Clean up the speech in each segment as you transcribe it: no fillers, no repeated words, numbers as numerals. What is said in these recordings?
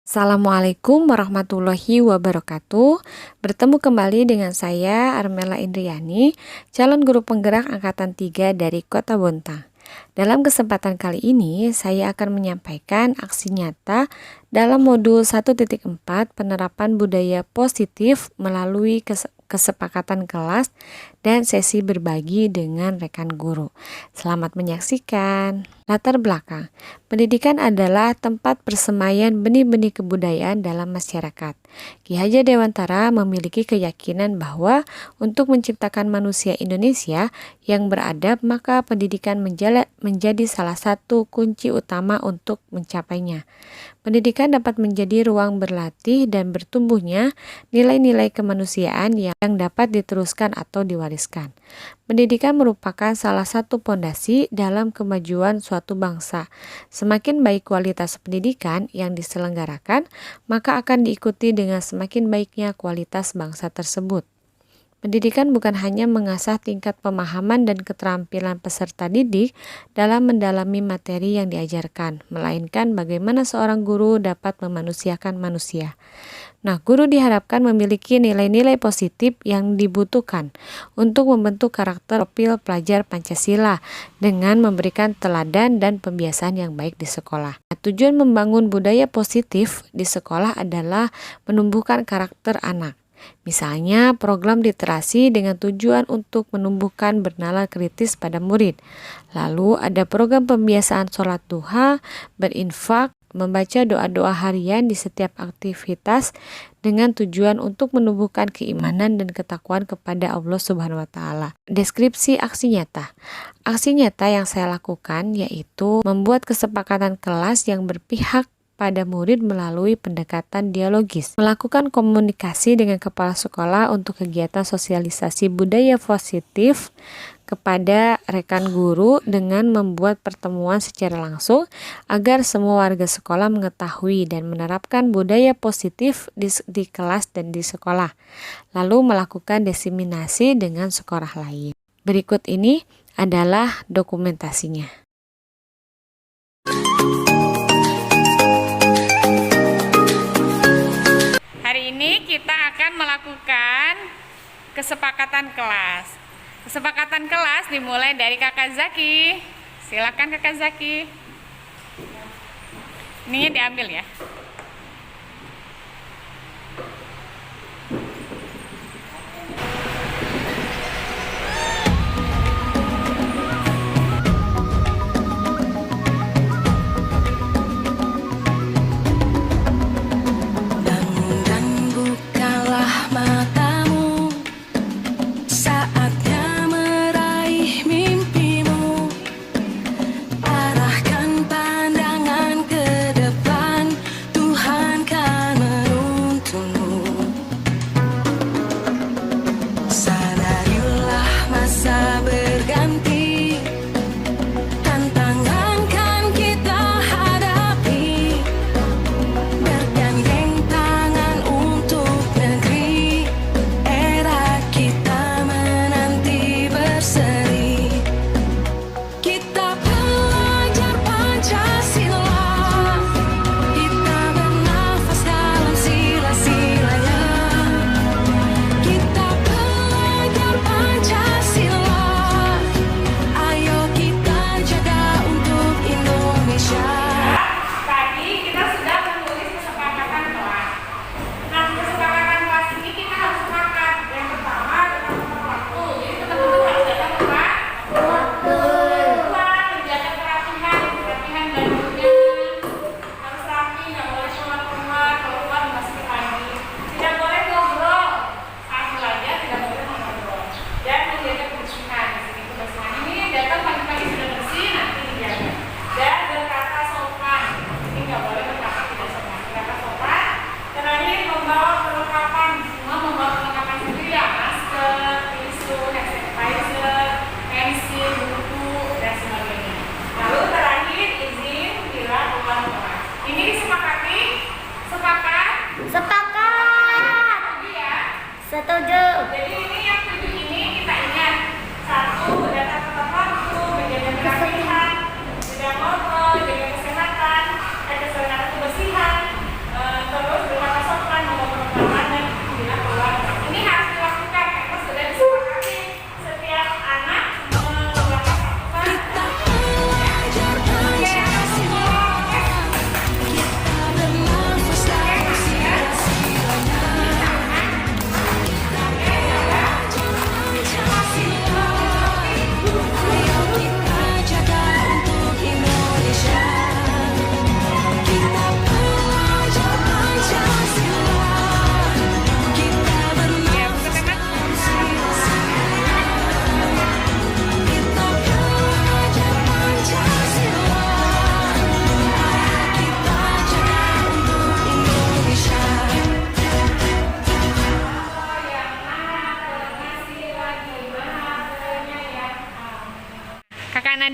Assalamualaikum warahmatullahi wabarakatuh. Bertemu kembali dengan saya Armela Indriani, calon guru penggerak angkatan 3 dari Kota Bontang. Dalam kesempatan kali ini, saya akan menyampaikan aksi nyata dalam modul 1.4 penerapan budaya positif melalui kesepakatan kelas dan sesi berbagi dengan rekan guru. Selamat menyaksikan. Latar belakang. Pendidikan adalah tempat persemaian benih-benih kebudayaan dalam masyarakat. Ki Hajar Dewantara memiliki keyakinan bahwa untuk menciptakan manusia Indonesia yang beradab, maka pendidikan menjadi salah satu kunci utama untuk mencapainya. Pendidikan dapat menjadi ruang berlatih dan bertumbuhnya nilai-nilai kemanusiaan yang dapat diteruskan atau diwariskan. Pendidikan merupakan salah satu pondasi dalam kemajuan suatu bangsa. Semakin baik kualitas pendidikan yang diselenggarakan, maka akan diikuti dengan semakin baiknya kualitas bangsa tersebut. Pendidikan bukan hanya mengasah tingkat pemahaman dan keterampilan peserta didik dalam mendalami materi yang diajarkan, melainkan bagaimana seorang guru dapat memanusiakan manusia. Nah, guru diharapkan memiliki nilai-nilai positif yang dibutuhkan untuk membentuk karakter profil pelajar Pancasila dengan memberikan teladan dan pembiasaan yang baik di sekolah. Nah, tujuan membangun budaya positif di sekolah adalah menumbuhkan karakter anak. Misalnya, program literasi dengan tujuan untuk menumbuhkan bernalar kritis pada murid. Lalu ada program pembiasaan sholat duha, berinfak, membaca doa-doa harian di setiap aktivitas dengan tujuan untuk menumbuhkan keimanan dan ketakwaan kepada Allah Subhanahu wa taala. Deskripsi aksi nyata. Aksi nyata yang saya lakukan yaitu membuat kesepakatan kelas yang berpihak pada murid melalui pendekatan dialogis, melakukan komunikasi dengan kepala sekolah untuk kegiatan sosialisasi budaya positif kepada rekan guru dengan membuat pertemuan secara langsung agar semua warga sekolah mengetahui dan menerapkan budaya positif di kelas dan di sekolah, lalu melakukan diseminasi dengan sekolah lain. Berikut ini adalah dokumentasinya. Hari ini kita akan melakukan kesepakatan kelas. Kesepakatan kelas dimulai dari Kakak Zaki. Silakan Kakak Zaki. Ini diambil ya.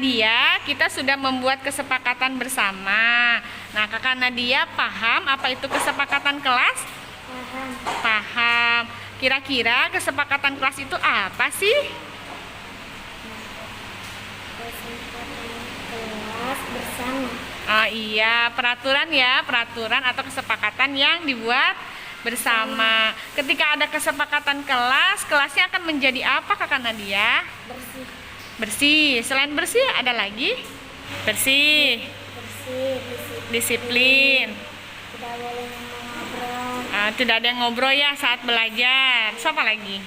Nadia, kita sudah membuat kesepakatan bersama. Nah, Kakak Nadia paham apa itu kesepakatan kelas? Paham. Paham. Kira-kira kesepakatan kelas itu apa sih? Kesempatan kelas bersama. Oh iya, peraturan ya, peraturan atau kesepakatan yang dibuat bersama. Ketika ada kesepakatan kelas, kelasnya akan menjadi apa Kakak Nadia? Bersih. Bersih. Selain bersih ada lagi? Bersih. Bersih. Disiplin. Tidak boleh ngobrol. Tidak ada yang ngobrol ya saat belajar. Siapa lagi?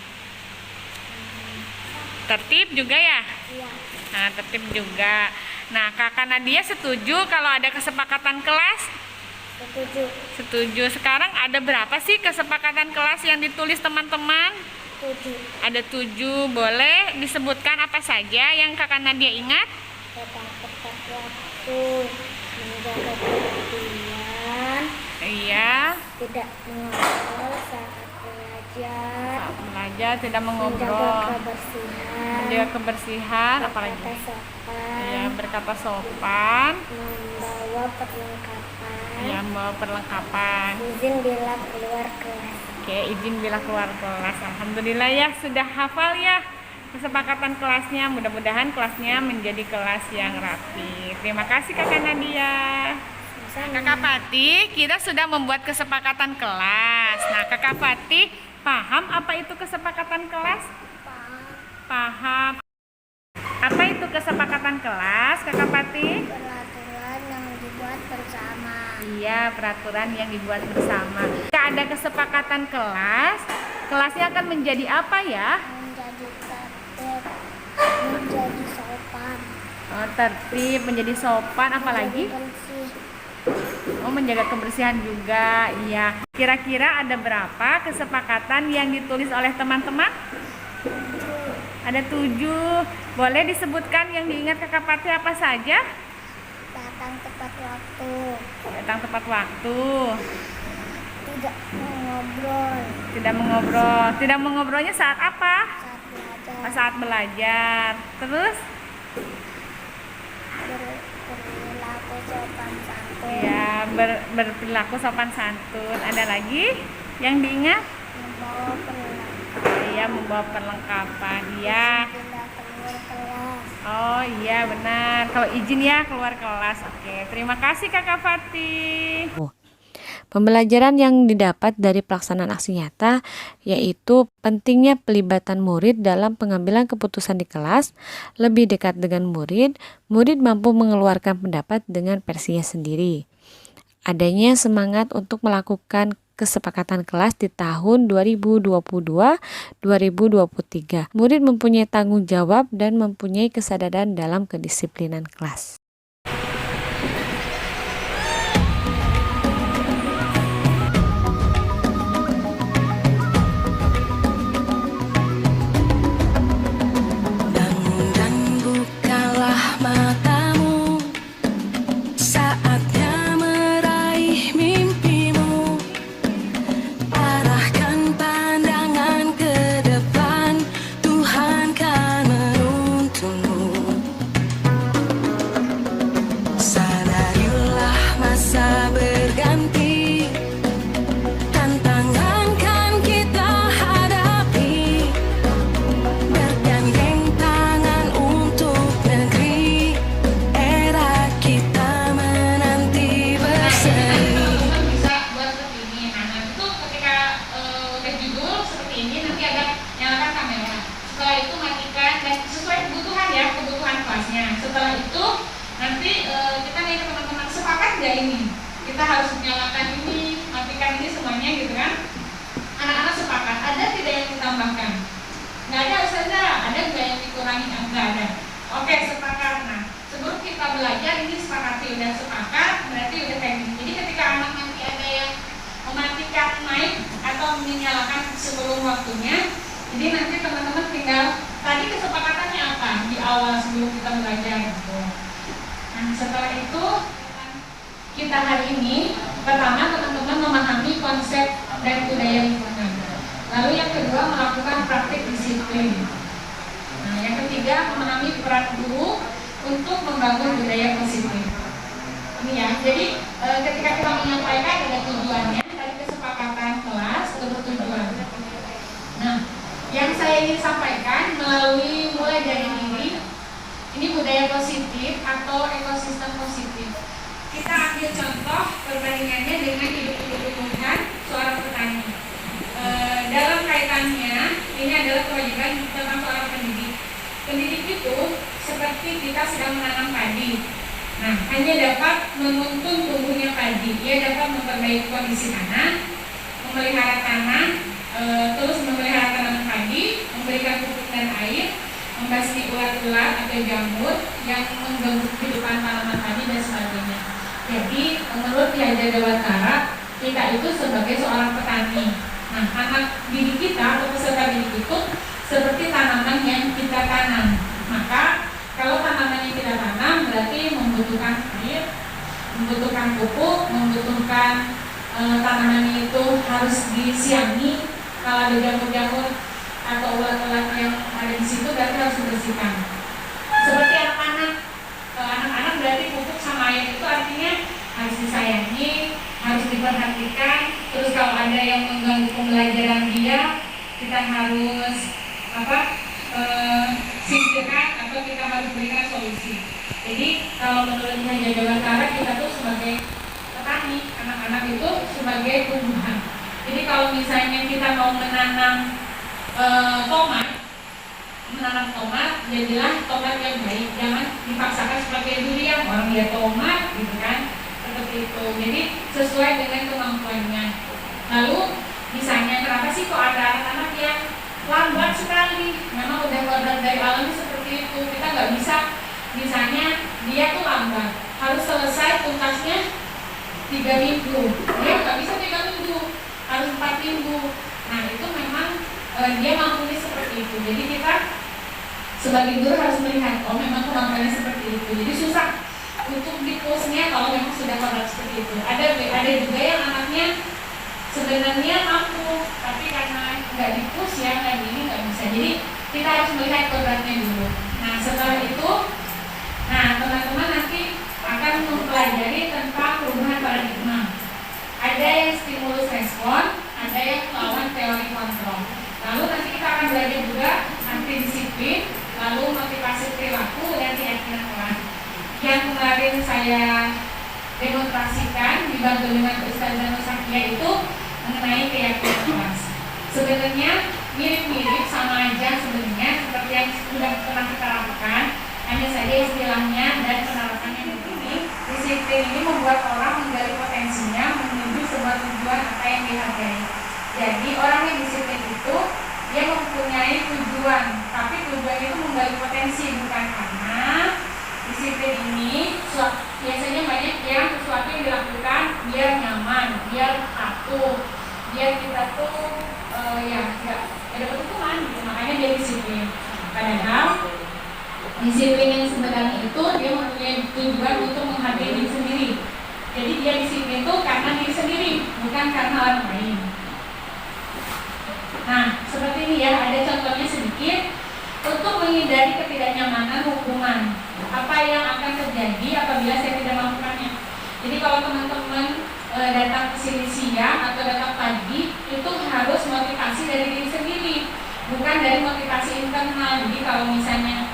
Tertib juga ya? Iya. Nah, tertib juga. Nah, Kakak Nadia setuju kalau ada kesepakatan kelas? Setuju. Setuju. Sekarang ada berapa sih kesepakatan kelas yang ditulis teman-teman? 7. Ada 7. Boleh disebutkan apa saja yang Kakak Nadia ingat? Tentang tepat waktu, menjaga perhatian, Iya. tidak mengobrol saat belajar, Saat belajar tidak menjaga mengobrol. kebersihan, Menjaga kebersihan, apalagi? berkata sopan, Iya, berkata sopan. membawa perlengkapan, Iya, membawa perlengkapan. izin bila keluar kelas. Oke, izin bila keluar kelas. Alhamdulillah ya, sudah hafal ya kesepakatan kelasnya. Mudah-mudahan kelasnya menjadi kelas yang rapi. Terima kasih Kakak Nadia. Sama. Kakak Pati, kita sudah membuat kesepakatan kelas. Nah, Kakak Pati, paham apa itu kesepakatan kelas? Paham. Apa itu kesepakatan kelas, Kakak Pati? Peraturan yang dibuat bersama. Iya, peraturan yang dibuat bersama. Jika ada kesepakatan kelas, kelasnya akan menjadi apa ya? Menjadi tertib, menjadi sopan, Oh, tertib, menjadi sopan, apalagi? bersih. Oh, menjaga kebersihan juga. Iya. Kira-kira ada berapa kesepakatan yang ditulis oleh teman-teman? Ada 7. Boleh disebutkan yang diingat Kakak Pati apa saja? Datang tepat waktu, Datang tepat waktu. tidak mengobrol Tidak mengobrol. Tidak mengobrolnya saat apa? saat belajar, Saat belajar. Terus? berperilaku sopan santun, Ya, berperilaku sopan santun. Ada lagi yang diingat? membawa perlengkapan, Iya, membawa perlengkapan. Iya. tidak keluar kelas. Oh iya, benar. Kalau izin ya keluar kelas. Oke, terima kasih Kakak Fatih. Pembelajaran yang didapat dari pelaksanaan aksi nyata yaitu pentingnya pelibatan murid dalam pengambilan keputusan di kelas, lebih dekat dengan murid, murid mampu mengeluarkan pendapat dengan versinya sendiri. Adanya semangat untuk melakukan kesepakatan kelas di tahun 2022-2023. Murid mempunyai tanggung jawab dan mempunyai kesadaran dalam kedisiplinan kelas. Setelah itu nanti kita nih teman-teman sepakat nggak ini kita harus menyalakan ini, matikan ini semuanya gitu kan? Anak-anak sepakat. Ada tidak yang ditambahkan? Nggak ada Ustazah. Ada nggak yang dikurangi? Nggak ada. Oke, sepakat. Nah, sebelum kita belajar ini sepakati, udah sepakat berarti udah kayak gini. Jadi ketika anak nanti ada yang mematikan mic atau menyalakan sebelum waktunya, jadi nanti teman-teman tinggal tadi kesepakatannya apa di awal sebelum kita belajar gitu. Nah, setelah itu kita hari ini pertama teman-teman memahami konsep dan budaya lingkungan. Lalu yang kedua melakukan praktik disiplin. Nah, yang ketiga memahami peran guru untuk membangun budaya positif. Ini ya, jadi ketika kita menyampaikan ada tujuannya dari kesepakatan kelas atau bertujuan. Nah, yang saya ingin sampaikan melalui mulai dari ini budaya positif atau ekosistem positif. Kita ambil contoh perbandingannya dengan hidup lingkungan seorang petani. Dalam kaitannya, ini adalah kewajiban tentang seorang pendidik. Pendidik itu seperti kita sedang menanam padi. Nah, hanya dapat menuntun tumbuhnya padi. Ia dapat memperbaiki kondisi tanah, memelihara tanah, terus memelihara tanaman padi, memberikan pupuk dan air, membasmi ulat-ulat atau jamur yang mengganggu kehidupan tanaman padi dan sebagainya. Jadi, menurut Ki Hajar Dewantara, kita itu sebagai seorang petani. Nah, anak didik kita atau peserta didik itu seperti tanaman yang kita tanam. Maka kalau tanaman yang kita tanam berarti membutuhkan air, membutuhkan pupuk, membutuhkan tanaman itu harus disiangi. Kalau ada jamur-jamur atau ulat-ulat yang ada di situ berarti harus dibersihkan. Seperti anak-anak, anak-anak berarti pupuk sama air itu artinya harus disayangi, harus diperhatikan. Terus kalau ada yang mengganggu pembelajaran dia, kita harus singkirkan atau kita harus berikan solusi. Jadi kalau menurut Ki Hajar Dewantara, kita tuh sebagai petani, anak-anak itu sebagai tumbuhan. Jadi kalau misalnya kita mau menanam tomat, jadilah tomat yang baik. Jangan dipaksakan sebagai durian, orang dia tomat gitu kan, seperti itu. Jadi sesuai dengan kemampuannya. Lalu misalnya kenapa sih kok ada anak-anak yang lambat sekali? Memang udah kodrat dari alam seperti itu. Kita nggak bisa, misalnya dia tuh lambat, harus selesai tuntasnya 3 minggu. Dia nggak bisa 3 minggu, harus 4 minggu. Nah itu memang dia mampunya seperti itu. Jadi kita sebagai guru harus melihat, oh memang kemampuannya seperti itu. Jadi susah untuk dipusnya kalau memang sudah kodrat seperti itu. Ada juga yang anaknya sebenarnya mampu, tapi karena nggak dipus ya kayak gini nggak bisa. Jadi kita harus melihat kodratnya dulu. Nah setelah itu, teman-teman nanti akan mempelajari tentang perubahan paradigma. Ada yang stimulus respon, ada yang melawan teori kontrol. Lalu nanti kita akan belajar juga anti disiplin, lalu motivasi perilaku dan keyakinan orang. Yang kemarin saya demonstrasikan dibantu dengan Ustazah Nusakia itu mengenai keyakinan kelas. Sebenarnya mirip-mirip sama aja sebenarnya seperti yang sudah pernah kita lakukan, hanya saja istilahnya dan penerapannya begini. Disiplin ini membuat orang menggali potensinya menuju sebuah tujuan apa yang dihargai. Jadi orang yang disiplin itu dia mempunyai tujuan, tapi tujuan itu menggali potensi, bukan karena disiplin ini biasanya banyak yang sesuatu yang dilakukan biar nyaman, biar patuh, biar kita tuh tidak dapat hukuman gitu. Makanya dia disiplin. Padahal disiplin yang sebenarnya itu dia mempunyai tujuan untuk menghargai diri sendiri. Jadi dia disiplin itu karena diri sendiri, bukan karena orang lain. Nah, seperti ini ya, ada contohnya sedikit. Untuk menghindari ketidaknyamanan hukuman, apa yang akan terjadi apabila saya tidak melakukannya? Jadi kalau teman-teman datang ke sini siang atau datang pagi, itu harus motivasi dari diri sendiri, bukan dari motivasi internal. Jadi kalau misalnya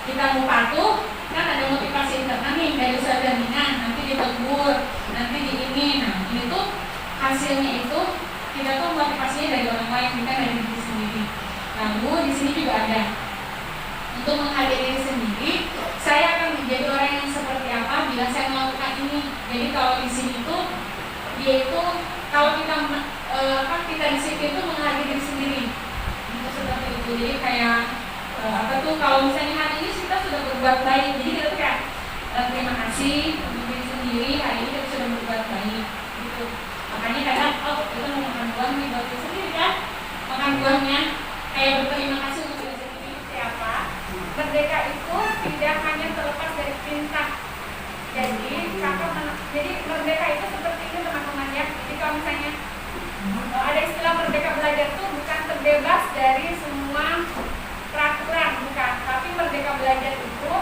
kita mau patuh, kan ada motivasi internal nih dari Ustazah Nina, nanti ditegur, nanti di ini. Nah, ini tuh hasilnya itu kita tuh motivasinya dari orang lain, bukan dari diri sendiri. Lalu di sini juga ada untuk menghargai diri sendiri. Saya akan menjadi orang yang seperti apa bila saya melakukan ini. Jadi kalau di sini tuh dia itu kalau kita disiplin itu menghargai diri sendiri. Itu seperti itu. Jadi kayak kalau misalnya hari ini kita sudah berbuat baik, jadi kita tuh kayak terima kasih untuk diri sendiri, hari ini kita sudah berbuat baik. Gitu. Makanya kadang kita mau makan buah nih buat diri sendiri kan, makan buahnya kayak berterima kasih untuk diri sendiri. Siapa? Merdeka itu tidak hanya terlepas dari perintah. Jadi merdeka itu seperti ini teman-teman ya. Jadi kalau misalnya ada istilah merdeka belajar itu bukan terbebas dari semua peraturan, bukan. Tapi merdeka belajar itu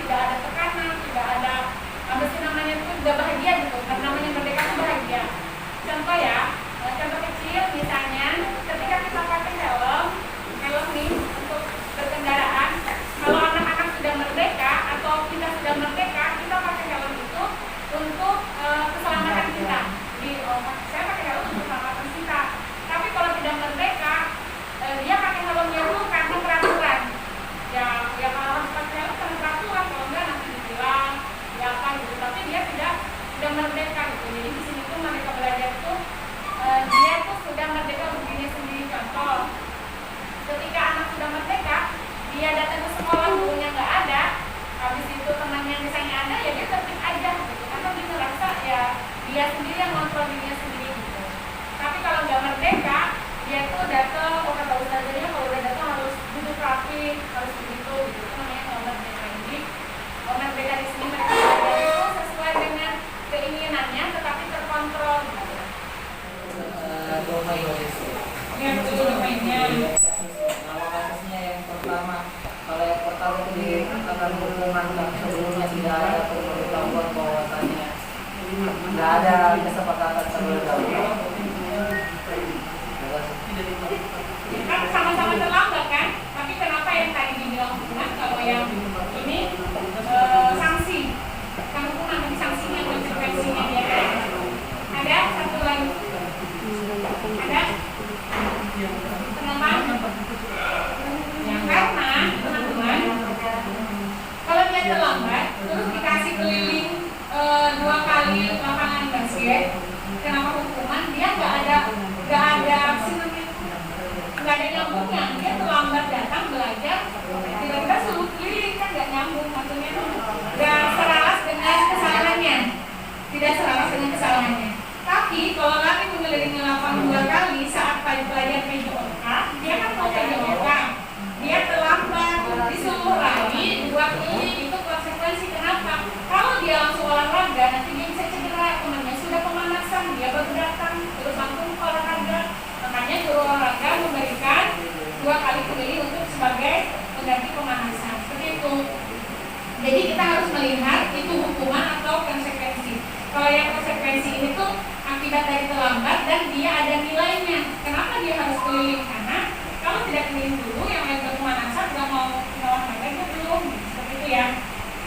tidak ada tekanan, tidak ada apa sih namanya itu, udah bahagia gitu. Karena namanya merdeka itu bahagia. Contoh ya, contoh kecil misalnya ketika kita pakai helm nih untuk berkendaraan, kalau anak-anak sudah merdeka atau kita sudah merdeka, kita pakai helm itu untuk keselamatan kita. Saya pakai helm untuk keselamatan kita. Tapi kalau tidak merdeka, dia pakai helmnya itu karena peraturan. Ya kalau harus pakai helm karena peraturan, kalau enggak nanti ditilang, ya apa gitu. Tapi dia tidak merdeka gitu. Jadi di sini tuh mereka belajar tuh dia tuh sudah merdeka untuk dirinya sendiri. Contoh, ketika anak sudah merdeka, dia datang ke sekolah, gurunya nggak ada, habis itu temannya misalnya ada, ya dia tertib aja gitu. Karena dia merasa ya dia sendiri yang kontrol dirinya sendiri gitu. Tapi kalau nggak merdeka, dia tuh datang, kata ustazahnya kalau udah datang harus duduk rapi, harus begitu gitu. Itu namanya nggak merdeka. Jadi merdeka di sini mereka belajar itu sesuai dengan keinginannya, tetapi terkontrol gitu. Ya betul domainnya. Nama kasusnya yang pertama, kalau yang pertama itu dikatakan hukuman sebelumnya tidak ada pemberitahuan bahwasannya tidak ada kesepakatan sebelum dahulu. Kan sama-sama terlambat kan? Tapi kenapa yang tadi dibilang hukuman, kalau yang ini sanksi? Bukan hukuman, tapi sanksinya, konsekuensinya dia kan? Ada satu lagi? Ada? Kenapa? Ya karena teman-teman, kalau dia terlambat terus dikasih keliling 2 kali lapangan basket, kenapa hukuman? Dia nggak ada nggak ada nyambungnya. Dia terlambat datang belajar, tiba-tiba suruh keliling, kan nggak nyambung. Maksudnya nggak selaras dengan kesalahannya, tidak selaras dengan kesalahannya. Tapi kalau lari mengelilingi lapangan 2 kali saat pelajar PJOK, dia kan mau PJOK, dia terlambat, disuruh lari 2 keliling, itu konsekuensi. Kenapa? Kalau dia langsung olahraga, nanti dia bisa cedera. Temannya sudah pemanasan, dia baru datang terus langsung olahraga. Makanya guru olahraga memberikan 2 kali keliling untuk sebagai pengganti pemanasan. Seperti itu. Jadi kita harus melihat itu hukuman atau konsekuensi. Kalau yang konsekuensi ini tuh akibat dari terlambat dan dia ada nilainya. Kenapa dia harus keliling? Karena kalau tidak keliling dulu, yang lain berpemanasan nggak mau olahraga itu belum. Seperti itu ya.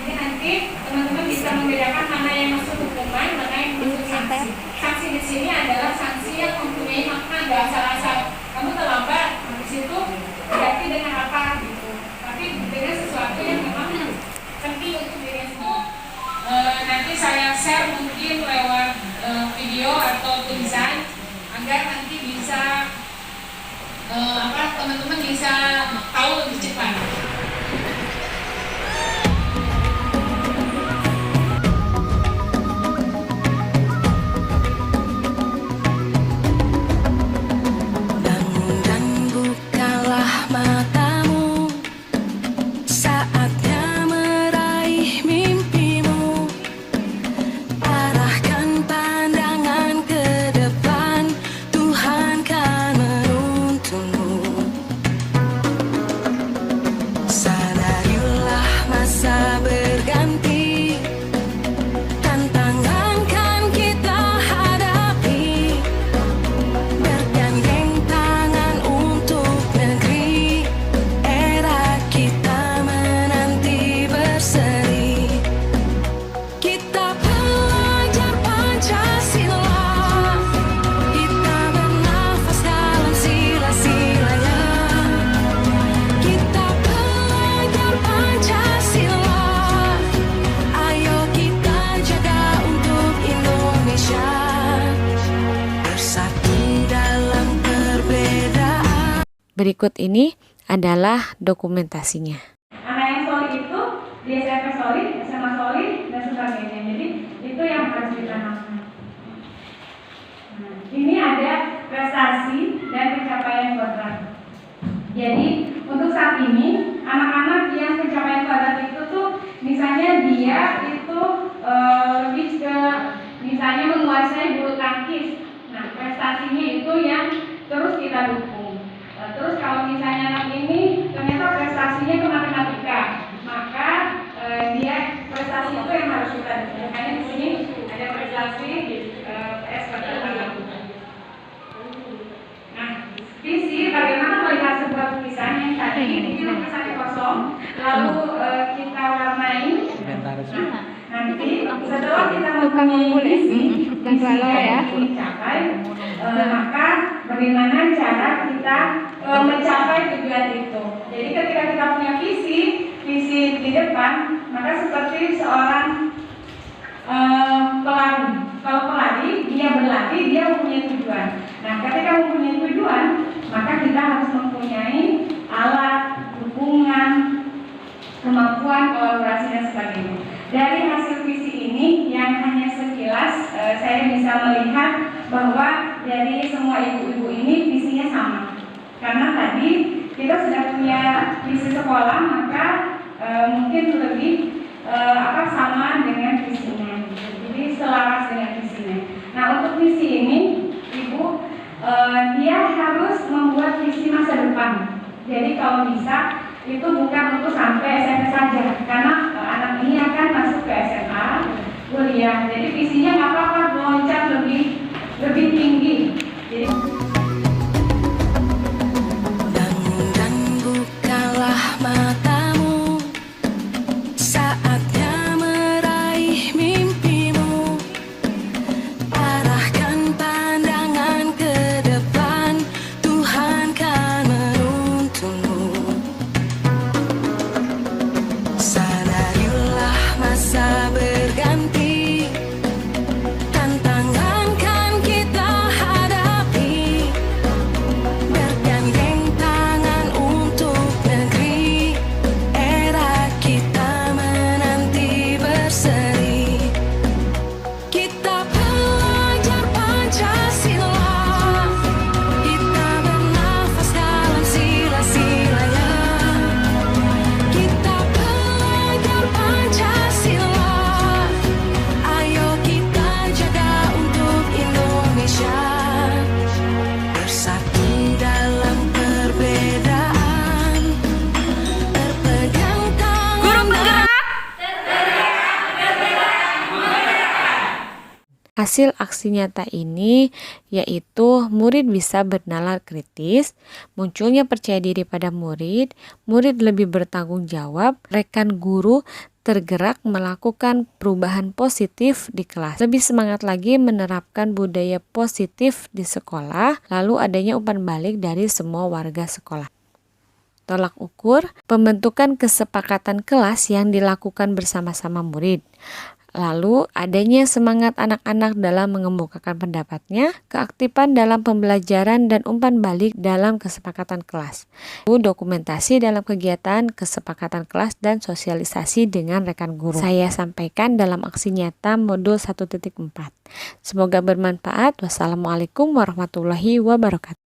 Jadi nanti teman-teman bisa membedakan mana yang masuk hukuman, mana yang masuk sanksi. Sanksi di sini adalah sanksi yang mempunyai makna, nggak asal-asal. Kamu terlambat, habis itu berarti dengan apa gitu. Tapi dengan sesuatu yang memang penting untuk dirinya sendiri. Nanti saya share mungkin lewat video atau tulisan agar nanti bisa teman-teman bisa tahu lebih cepat. Berikut ini adalah dokumentasinya. Anak yang solid itu di SMP solid, SMA solid, dan sebagainya. Jadi itu yang harus ditanamkan. Nah, ini ada prestasi dan pencapaian kuadrat. Jadi untuk saat ini anak-anak yang pencapaian kuadrat itu tuh misalnya dia itu lebih ke misalnya menguasai bulu tangkis. Nah prestasinya itu yang terus kita dukung. Terus kalau misalnya anak ini ternyata prestasinya ke matematika, maka dia setelah kita mempunyai visi yang dicapai, maka bagaimana cara kita mencapai tujuan itu. Jadi ketika kita punya visi di depan, maka seperti seorang pelari. Kalau pelari, dia berlatih, dia mempunyai tujuan. Nah, ketika mempunyai tujuan, maka kita harus mempunyai alat, dukungan, kemampuan, kolaborasi dan sebagainya. Dari hasil visi ini yang hanya sekilas saya bisa melihat bahwa dari semua ibu-ibu ini visinya sama. Karena tadi kita sudah punya visi sekolah, maka mungkin lebih sama dengan visinya. Jadi selaras dengan visinya. Nah, untuk visi ini, Ibu, dia harus membuat visi masa depan. Jadi kalau bisa itu bukan untuk sampai SMP saja, karena anak ini akan masuk ke SMA, kuliah. Jadi visinya nggak apa-apa meloncat lebih tinggi. Jadi dan bukalah matamu, saatnya meraih mimpimu. Arahkan pandangan ke depan, Tuhan kan menuntunmu. Sadarilah masa berganti, tantangan kan kita hadapi. Bergandeng tangan untuk negeri, era kita menanti berseri. Kita pelajar Pancasila, kita bernafas dalam sila-silanya. Kita pelajar Pancasila, ayo kita jaga untuk Indonesia. Bersatu dalam perbedaan, berpegang tangan. Hasil aksi nyata ini yaitu murid bisa bernalar kritis, munculnya percaya diri pada murid, murid lebih bertanggung jawab, rekan guru tergerak melakukan perubahan positif di kelas, lebih semangat lagi menerapkan budaya positif di sekolah, lalu adanya umpan balik dari semua warga sekolah. Tolak ukur, pembentukan kesepakatan kelas yang dilakukan bersama-sama murid. Lalu adanya semangat anak-anak dalam mengemukakan pendapatnya, keaktifan dalam pembelajaran dan umpan balik dalam kesepakatan kelas. Dokumentasi dalam kegiatan kesepakatan kelas dan sosialisasi dengan rekan guru. Saya sampaikan dalam aksi nyata modul 1.4. Semoga bermanfaat. Wassalamualaikum warahmatullahi wabarakatuh.